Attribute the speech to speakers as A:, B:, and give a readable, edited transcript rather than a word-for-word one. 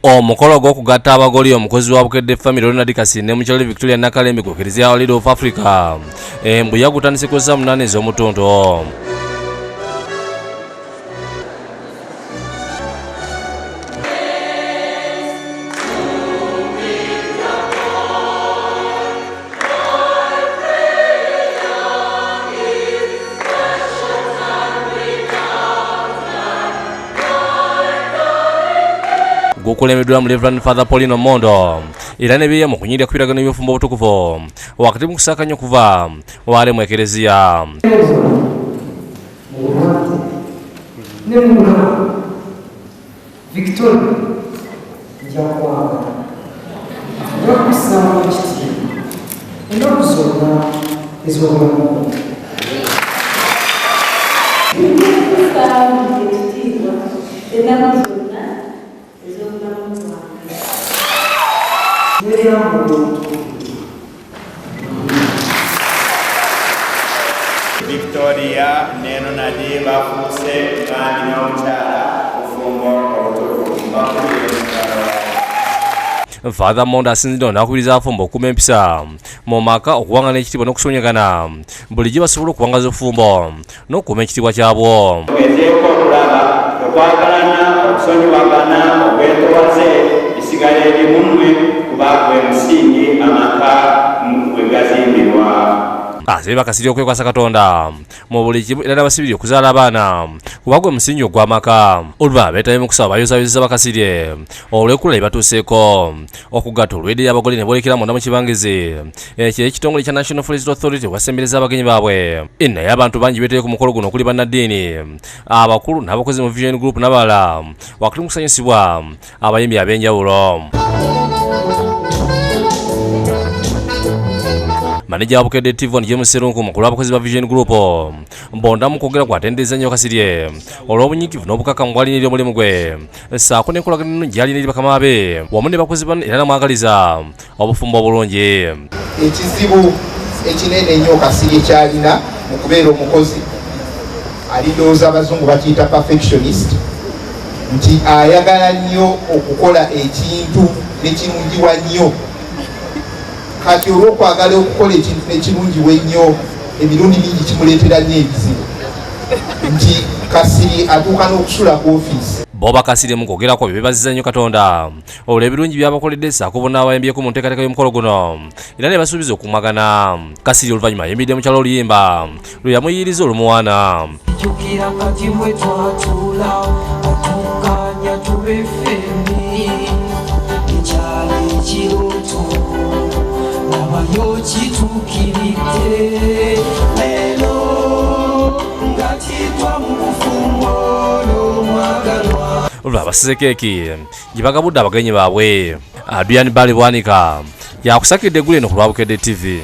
A: Omukolo gw'okugatta abagoli omukozi wa Bukedde family Ronald Kasine mu kyalo Victoria Nakalembe ku Kiriziya Leader of Africa embuya gutandise ku za 8 ez'omutonto. Gukulemedwa mu Reverend Father Paulino Mondo era ne biye mu kunyirira ku biragano by'obufumbo obutukuvu wakati mu kusakanya okuva wale mu Ekereziya.
B: Victoria neno nadi bafuse kandi n'omukyala obufumbo obutukuvu.
A: Father Mondo asinzidde n'akubiriza abafumbo okuuma empisa mu maka okuwangana ekitiibwa n'okusonyagana bulijjo basobola okuwangaza obufumbo n'okuuma ekitiibwa kyabwo.
B: Tugezeeko okulaba okwagalana okusonyiwagana obwetowaze bisigala eri munwe kuba gwe musingi amaka mwe gazimbirwa.
A: Asiimye bakasirye okwekwasa Katonda mu buli kimu era n'abasibiri okuzaala abaana kuba gwe musingi ogw'amaka. Oluvannyuma beetabye mu kusaba bayozaayoza bakasirye olw'ekkula lyebatuuseeko okugatta olw'edda y'abagole ne boolekera munda mu kibangezi ekyo ekitongole kya National Forest Authority wasembereza abagenyi baabwe. Naye abantu bangi beetabye ku mukolo guno okuli bannaddiini, abakulu n'abakozi mu Vision Group n'abalala wakati mu kusanyusibwa abayimbi ab'enjawulo. Maneja wa Bukedde TV James Serunku mukulu w'abakozi ba Vision Group mbonda mu kwogera kwatendereza nnyo Kasirye olw'obunyiikivu n'obukakamu bw'alinirira omulimu gwe ssaako n'enkolagana ennungi y'alinirira bakama be wamu ne bakozi banne era n'amwagaliza obufumbo obulungi.
C: Ekizibu ekinene ennyo Kasirye kyalina mu kubeera omukozi alindowooza abazungu bakiyita perfectionist, nti ayagala nnyo okukola ekintu nekirungiwa nnyo. Kati olw'okwagala okukola ekintu nekirungiwa ennyo emirundi mingi kimuleetera nnyo ebizibu, nti Kasirye atuuka n'okusula ku ofiisi.
A: Boba Kasirye mu kwogerako bye beebaziza nnyo Katonda olw'ebirungi by'abakoledde ssaako bonna abayambyeko mu nteekateeka y'omukolo guno era ne basuubiza okumagana. Kasirye oluvannyuma yemiridde mu kyalo oluyimba lwe yamuyiriza olumuwaana. Olwa basize keeki gye bagabudde abagenyi baabwe. Adrian Bali Bwanika yakusakidde eggulu eno ku lwa Bukedde TV.